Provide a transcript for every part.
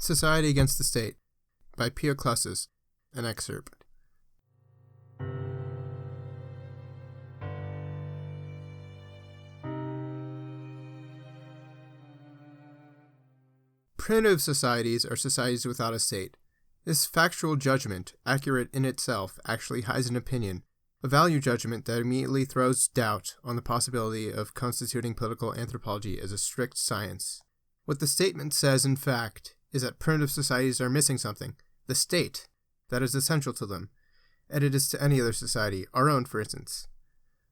Society Against the State by Pierre Clastres, an excerpt. Primitive societies are societies without a state. This factual judgment, accurate in itself, actually hides an opinion, a value judgment that immediately throws doubt on the possibility of constituting political anthropology as a strict science. What the statement says, in fact, is that primitive societies are missing something, the state, that is essential to them, and it is to any other society, our own for instance.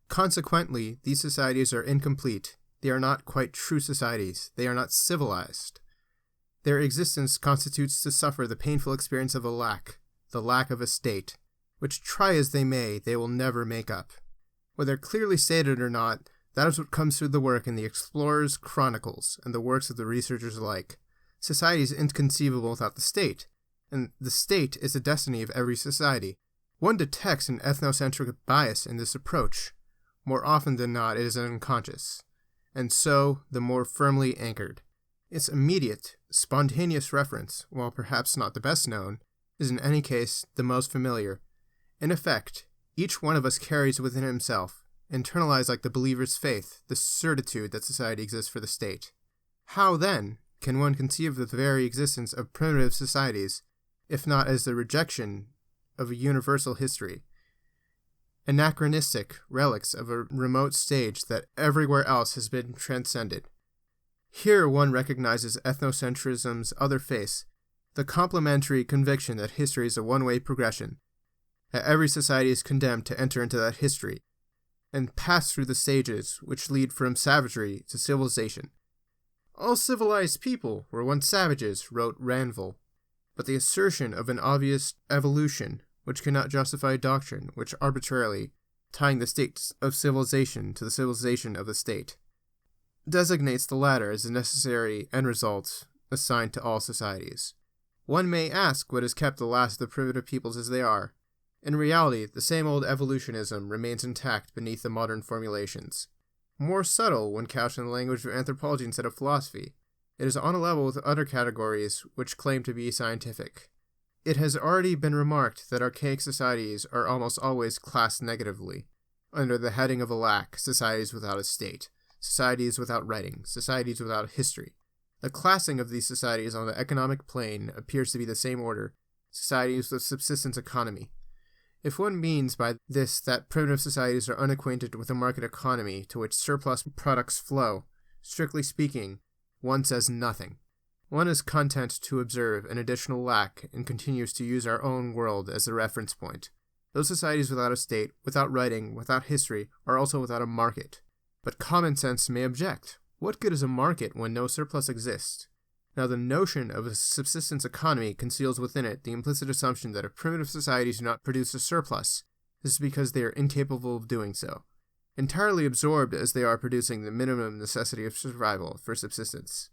Consequently, these societies are incomplete. They are not quite true societies. They are not civilized. Their existence constitutes to suffer the painful experience of the lack of a state, which, try as they may, they will never make up. Whether clearly stated or not, that is what comes through the work in the explorers' chronicles and the works of the researchers alike. Society is inconceivable without the state, and the state is the destiny of every society. One detects an ethnocentric bias in this approach. More often than not, it is unconscious, and so the more firmly anchored. Its immediate, spontaneous reference, while perhaps not the best known, is in any case the most familiar. In effect, each one of us carries within himself, internalized like the believer's faith, the certitude that society exists for the state. How, then, can one conceive of the very existence of primitive societies, if not as the rejection of a universal history, anachronistic relics of a remote stage that everywhere else has been transcended? Here one recognizes ethnocentrism's other face, the complementary conviction that history is a one-way progression, that every society is condemned to enter into that history, and pass through the stages which lead from savagery to civilization. All civilized people were once savages, wrote Ranville, but the assertion of an obvious evolution, which cannot justify a doctrine which arbitrarily, tying the state of civilization to the civilization of the state, designates the latter as the necessary end result assigned to all societies. One may ask what has kept the last of the primitive peoples as they are. In reality, the same old evolutionism remains intact beneath the modern formulations. More subtle when couched in the language of anthropology instead of philosophy, it is on a level with other categories which claim to be scientific. It has already been remarked that archaic societies are almost always classed negatively, under the heading of a lack, societies without a state, societies without writing, societies without history. The classing of these societies on the economic plane appears to be the same order, societies with subsistence economy. If one means by this that primitive societies are unacquainted with a market economy to which surplus products flow, strictly speaking, one says nothing. One is content to observe an additional lack and continues to use our own world as the reference point. Those societies without a state, without writing, without history, are also without a market. But common sense may object. What good is a market when no surplus exists? Now, the notion of a subsistence economy conceals within it the implicit assumption that if primitive societies do not produce a surplus, this is because they are incapable of doing so, entirely absorbed as they are producing the minimum necessity of survival for subsistence.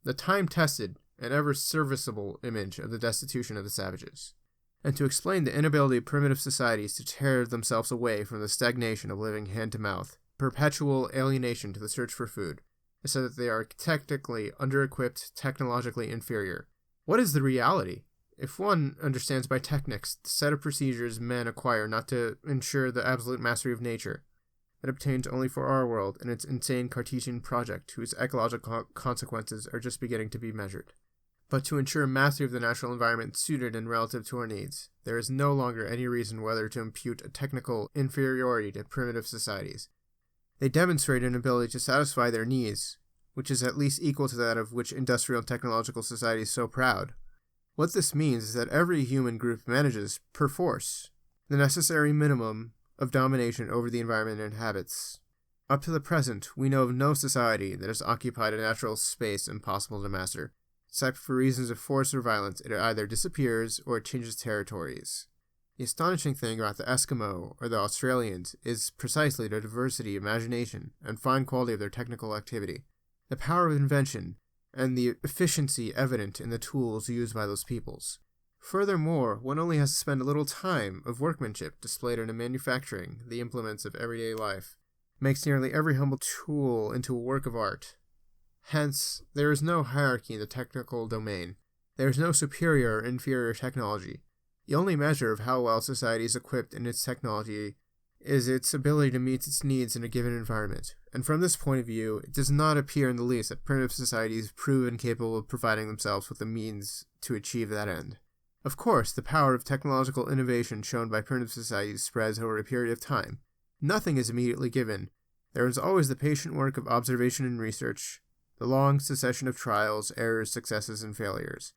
The time-tested and ever-serviceable image of the destitution of the savages. And to explain the inability of primitive societies to tear themselves away from the stagnation of living hand-to-mouth, perpetual alienation to the search for food, so that they are technically under-equipped, technologically inferior. What is the reality? If one understands by technics the set of procedures men acquire not to ensure the absolute mastery of nature, that obtains only for our world and its insane Cartesian project whose ecological consequences are just beginning to be measured, but to ensure mastery of the natural environment suited and relative to our needs, there is no longer any reason whether to impute a technical inferiority to primitive societies. They demonstrate an ability to satisfy their needs, which is at least equal to that of which industrial and technological society is so proud. What this means is that every human group manages, perforce, the necessary minimum of domination over the environment it inhabits. Up to the present, we know of no society that has occupied a natural space impossible to master, except for reasons of force or violence. It either disappears or it changes territories. The astonishing thing about the Eskimo or the Australians is precisely the diversity, imagination, and fine quality of their technical activity, the power of invention, and the efficiency evident in the tools used by those peoples. Furthermore, one only has to spend a little time of workmanship displayed in manufacturing the implements of everyday life, makes nearly every humble tool into a work of art. Hence, there is no hierarchy in the technical domain. There is no superior or inferior technology. The only measure of how well society is equipped in its technology is its ability to meet its needs in a given environment. And from this point of view, it does not appear in the least that primitive societies prove incapable of providing themselves with the means to achieve that end. Of course, the power of technological innovation shown by primitive societies spreads over a period of time. Nothing is immediately given. There is always the patient work of observation and research, the long succession of trials, errors, successes, and failures.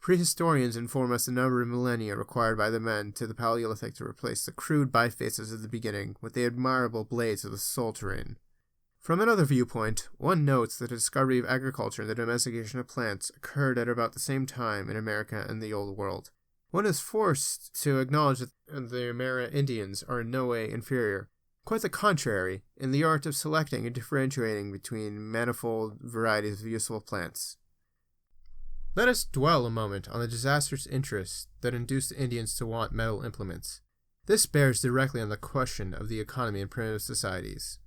Prehistorians inform us the number of millennia required by the men to the Paleolithic to replace the crude bifaces of the beginning with the admirable blades of the Solterine. From another viewpoint, one notes that the discovery of agriculture and the domestication of plants occurred at about the same time in America and the Old World. One is forced to acknowledge that the American Indians are in no way inferior. Quite the contrary, in the art of selecting and differentiating between manifold varieties of useful plants. Let us dwell a moment on the disastrous interest that induced the Indians to want metal implements. This bears directly on the question of the economy in primitive societies.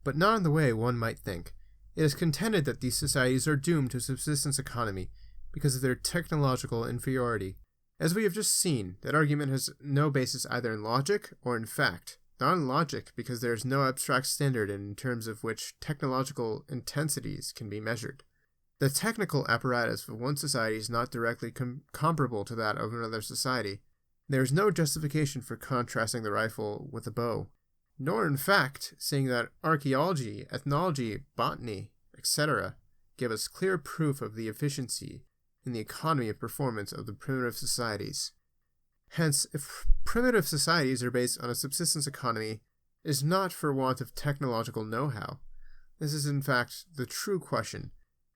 But not in the way one might think. It is contended that these societies are doomed to a subsistence economy because of their technological inferiority. As we have just seen, that argument has no basis either in logic or in fact. Not in logic, because there is no abstract standard in terms of which technological intensities can be measured. The technical apparatus of one society is not directly comparable to that of another society. There is no justification for contrasting the rifle with the bow, nor in fact, seeing that archaeology, ethnology, botany, etc. give us clear proof of the efficiency and the economy of performance of the primitive societies. Hence, if primitive societies are based on a subsistence economy, it is not for want of technological know-how. This is in fact the true question.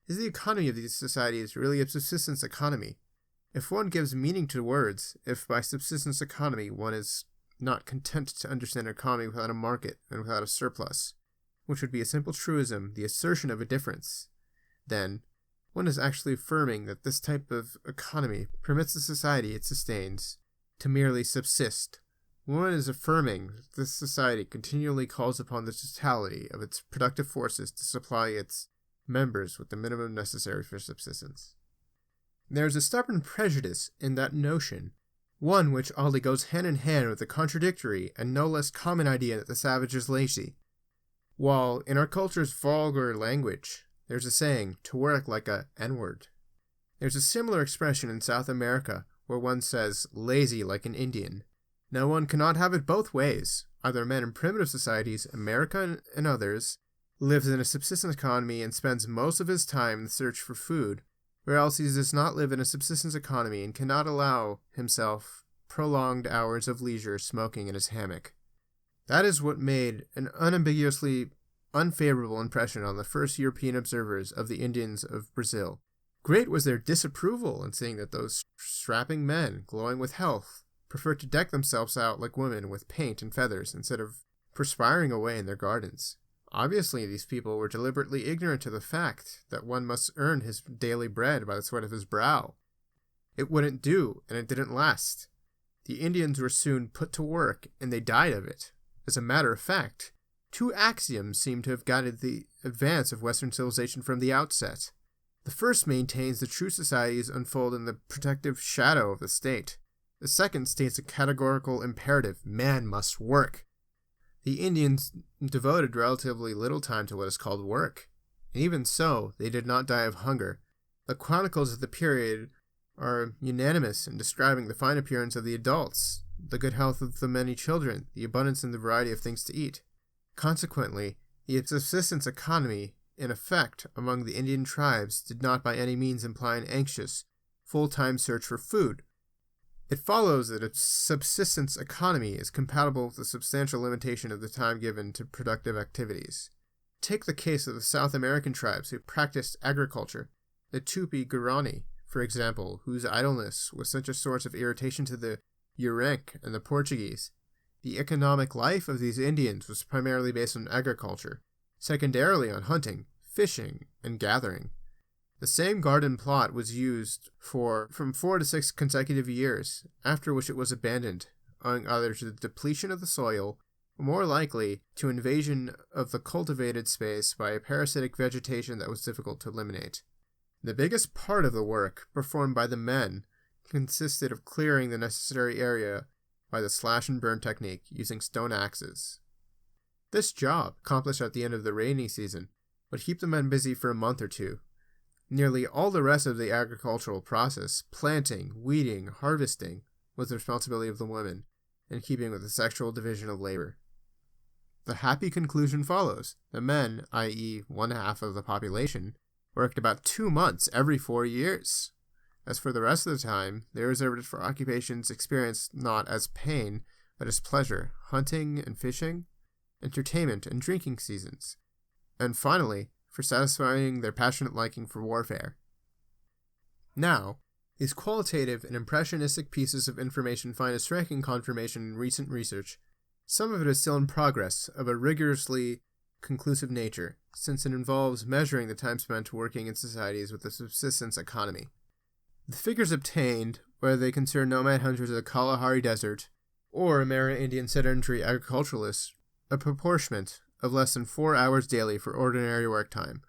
Is the economy of these societies really a subsistence economy? If one gives meaning to words, if by subsistence economy one is not content to understand an economy without a market and without a surplus, which would be a simple truism, the assertion of a difference, then one is actually affirming that this type of economy permits the society it sustains to merely subsist. One is affirming that this society continually calls upon the totality of its productive forces to supply its members with the minimum necessary for subsistence. There is a stubborn prejudice in that notion, one which oddly goes hand in hand with the contradictory and no less common idea that the savage is lazy. While in our culture's vulgar language, there's a saying, to work like a N-word. There's a similar expression in South America where one says, lazy like an Indian. Now one cannot have it both ways. Either man in primitive societies, America and others, lives in a subsistence economy and spends most of his time in the search for food, or else he does not live in a subsistence economy and cannot allow himself prolonged hours of leisure smoking in his hammock. That is what made an unambiguously unfavorable impression on the first European observers of the Indians of Brazil. Great was their disapproval in seeing that those strapping men, glowing with health, preferred to deck themselves out like women with paint and feathers instead of perspiring away in their gardens. Obviously, these people were deliberately ignorant of the fact that one must earn his daily bread by the sweat of his brow. It wouldn't do, and it didn't last. The Indians were soon put to work, and they died of it. As a matter of fact, two axioms seem to have guided the advance of Western civilization from the outset. The first maintains the true societies unfold in the protective shadow of the state. The second states a categorical imperative: man must work. The Indians devoted relatively little time to what is called work, and even so, they did not die of hunger. The chronicles of the period are unanimous in describing the fine appearance of the adults, the good health of the many children, the abundance and the variety of things to eat. Consequently, the subsistence economy, in effect, among the Indian tribes did not by any means imply an anxious, full-time search for food. It follows that a subsistence economy is compatible with the substantial limitation of the time given to productive activities. Take the case of the South American tribes who practiced agriculture, the Tupi-Guarani, for example, whose idleness was such a source of irritation to the Yurank and the Portuguese. The economic life of these Indians was primarily based on agriculture, secondarily on hunting, fishing, and gathering. The same garden plot was used for from 4 to 6 consecutive years, after which it was abandoned, owing either to the depletion of the soil, or more likely to invasion of the cultivated space by a parasitic vegetation that was difficult to eliminate. The biggest part of the work performed by the men consisted of clearing the necessary area by the slash and burn technique using stone axes. This job, accomplished at the end of the rainy season, would keep the men busy for a month or two. Nearly all the rest of the agricultural process, planting, weeding, harvesting, was the responsibility of the women, in keeping with the sexual division of labor. The happy conclusion follows. The men, i.e. one half of the population, worked about 2 months every 4 years. As for the rest of the time, they reserved it for occupations experienced not as pain, but as pleasure, hunting and fishing, entertainment and drinking seasons, and finally, for satisfying their passionate liking for warfare. Now, these qualitative and impressionistic pieces of information find a striking confirmation in recent research. Some of it is still in progress, of a rigorously conclusive nature, since it involves measuring the time spent working in societies with a subsistence economy. The figures obtained, whether they consider nomad hunters of the Kalahari Desert or Amerindian sedentary agriculturalists, a proportionment of less than 4 hours daily for ordinary work time.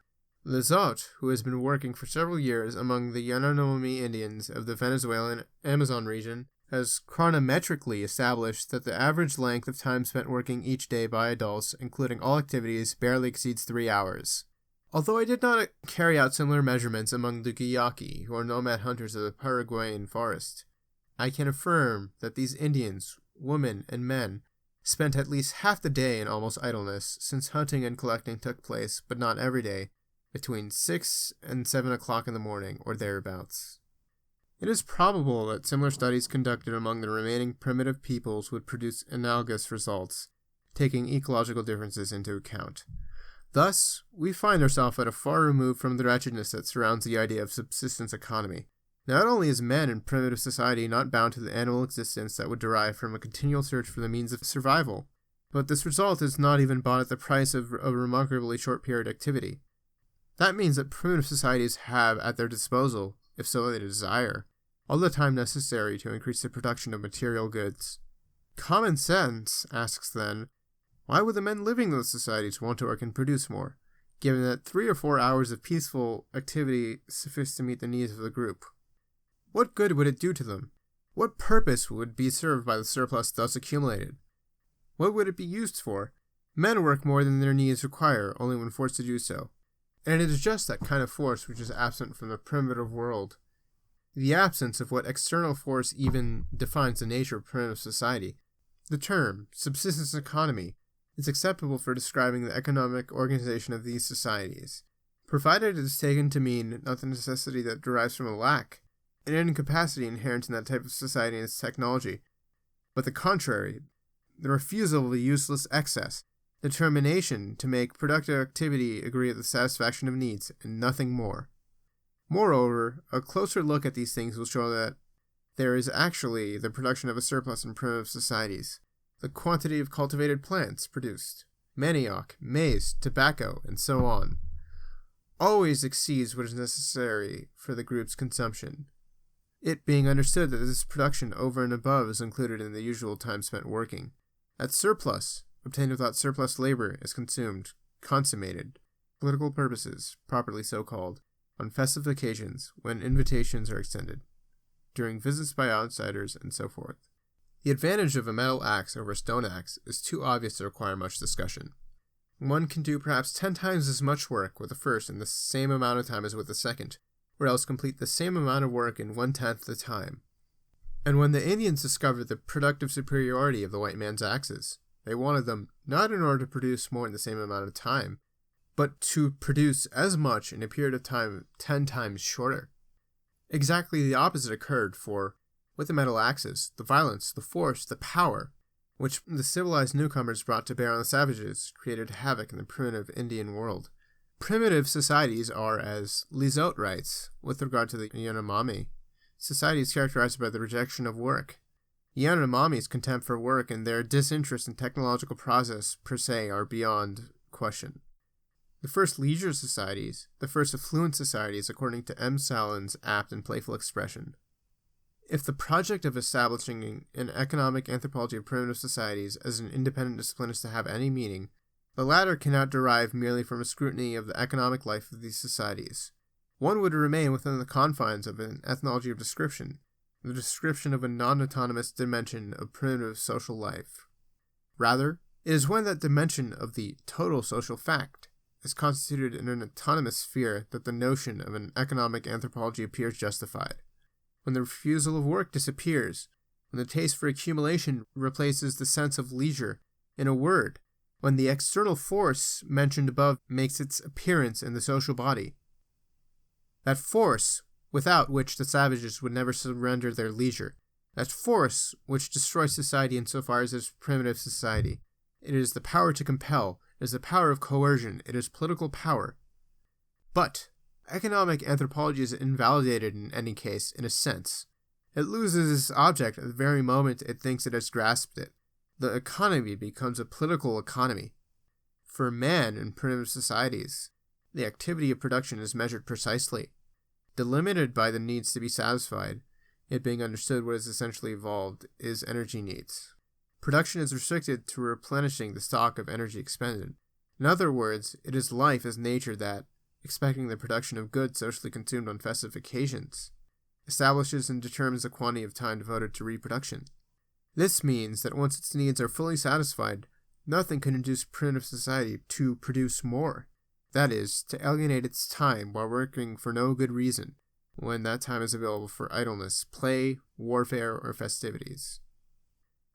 Lizotte, who has been working for several years among the Yanomami Indians of the Venezuelan Amazon region, has chronometrically established that the average length of time spent working each day by adults, including all activities, barely exceeds 3 hours. Although I did not carry out similar measurements among the Guayaki, who are nomad hunters of the Paraguayan forest, I can affirm that these Indians, women and men, spent at least half the day in almost idleness, since hunting and collecting took place, but not every day, between 6 and 7 o'clock in the morning, or thereabouts. It is probable that similar studies conducted among the remaining primitive peoples would produce analogous results, taking ecological differences into account. Thus, we find ourselves at a far remove from the wretchedness that surrounds the idea of subsistence economy. Not only is man in primitive society not bound to the animal existence that would derive from a continual search for the means of survival, but this result is not even bought at the price of a remarkably short period activity. That means that primitive societies have at their disposal, if so they desire, all the time necessary to increase the production of material goods. Common sense asks then, why would the men living in those societies want to work and produce more, given that 3 or 4 hours of peaceful activity suffice to meet the needs of the group? What good would it do to them? What purpose would be served by the surplus thus accumulated? What would it be used for? Men work more than their needs require, only when forced to do so. And it is just that kind of force which is absent from the primitive world. The absence of what external force even defines the nature of primitive society. The term, subsistence economy, is acceptable for describing the economic organization of these societies, provided it is taken to mean not the necessity that derives from a lack, an incapacity inherent in that type of society and its technology, but the contrary, the refusal of a useless excess, determination to make productive activity agree with the satisfaction of needs, and nothing more. Moreover, a closer look at these things will show that there is actually the production of a surplus in primitive societies. The quantity of cultivated plants produced, manioc, maize, tobacco, and so on, always exceeds what is necessary for the group's consumption, it being understood that this production over and above is included in the usual time spent working. That surplus, obtained without surplus labor, is consumed, consummated, political purposes, properly so called, on festive occasions, when invitations are extended, during visits by outsiders, and so forth. The advantage of a metal axe over a stone axe is too obvious to require much discussion. One can do perhaps 10 times as much work with the first in the same amount of time as with the second, or else complete the same amount of work in 1/10 the time. And when the Indians discovered the productive superiority of the white man's axes, they wanted them not in order to produce more in the same amount of time, but to produce as much in a period of time 10 times shorter. Exactly the opposite occurred, for with the metal axes, the violence, the force, the power, which the civilized newcomers brought to bear on the savages, created havoc in the primitive Indian world. Primitive societies are, as Lizotte writes, with regard to the Yanomami, societies characterized by the rejection of work. The Yanomami's contempt for work and their disinterest in technological process per se are beyond question. The first leisure societies, the first affluent societies, according to M. Salin's apt and playful expression. If the project of establishing an economic anthropology of primitive societies as an independent discipline is to have any meaning, the latter cannot derive merely from a scrutiny of the economic life of these societies, one would remain within the confines of an ethnology of description, the description of a non-autonomous dimension of primitive social life. Rather, it is when that dimension of the total social fact is constituted in an autonomous sphere that the notion of an economic anthropology appears justified. When the refusal of work disappears, when the taste for accumulation replaces the sense of leisure, in a word, when the external force mentioned above makes its appearance in the social body. That force, without which the savages would never surrender their leisure, that force which destroys society insofar as it is primitive society. It is the power to compel, it is the power of coercion, it is political power. But economic anthropology is invalidated in any case, in a sense. It loses its object at the very moment it thinks it has grasped it. The economy becomes a political economy. For man in primitive societies, the activity of production is measured precisely, delimited by the needs to be satisfied. It being understood what is essentially evolved is energy needs. Production is restricted to replenishing the stock of energy expended. In other words, it is life as nature that, expecting the production of goods socially consumed on festive occasions, establishes and determines the quantity of time devoted to reproduction. This means that once its needs are fully satisfied, nothing can induce primitive society to produce more. That is, to alienate its time while working for no good reason, when that time is available for idleness, play, warfare, or festivities.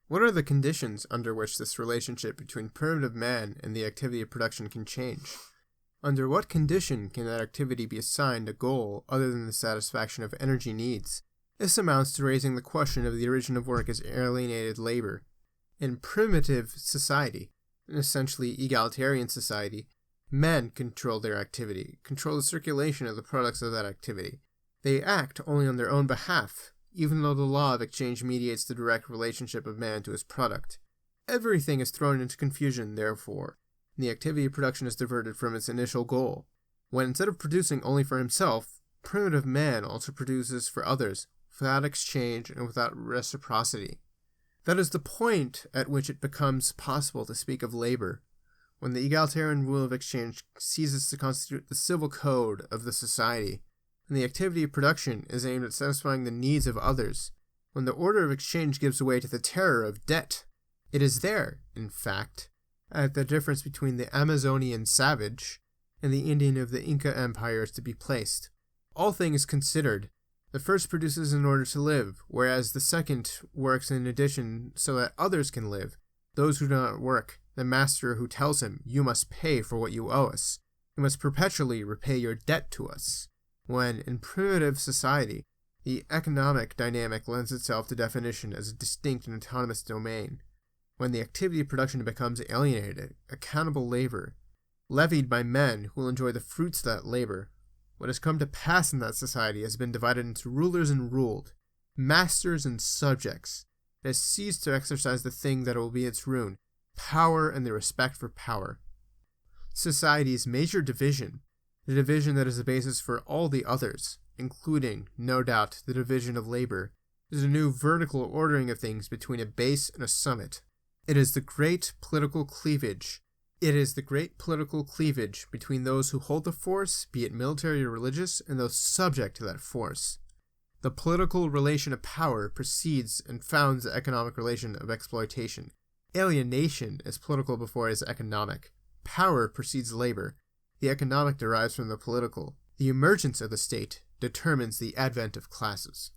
What are the conditions under which this relationship between primitive man and the activity of production can change? Under what condition can that activity be assigned a goal other than the satisfaction of energy needs? This amounts to raising the question of the origin of work as alienated labor. In primitive society, an essentially egalitarian society, men control their activity, control the circulation of the products of that activity. They act only on their own behalf, even though the law of exchange mediates the direct relationship of man to his product. Everything is thrown into confusion, therefore, and the activity of production is diverted from its initial goal, when instead of producing only for himself, primitive man also produces for others, without exchange and without reciprocity. That is the point at which it becomes possible to speak of labor, when the egalitarian rule of exchange ceases to constitute the civil code of the society, and the activity of production is aimed at satisfying the needs of others, when the order of exchange gives way to the terror of debt. It is there, in fact, at the difference between the Amazonian savage and the Indian of the Inca Empire is to be placed. All things considered, the first produces in order to live, whereas the second works in addition so that others can live. Those who do not work, the master who tells him, "You must pay for what you owe us. You must perpetually repay your debt to us." When, in primitive society, the economic dynamic lends itself to definition as a distinct and autonomous domain. When the activity of production becomes alienated, accountable labor, levied by men who will enjoy the fruits of that labor, what has come to pass in that society has been divided into rulers and ruled, masters and subjects. It has ceased to exercise the thing that will be its ruin, power and the respect for power. Society's major division, the division that is the basis for all the others, including, no doubt, the division of labor, is a new vertical ordering of things between a base and a summit. It is the great political cleavage. It is the great political cleavage between those who hold the force, be it military or religious, and those subject to that force. The political relation of power precedes and founds the economic relation of exploitation. Alienation is political before it is economic. Power precedes labor. The economic derives from the political. The emergence of the state determines the advent of classes.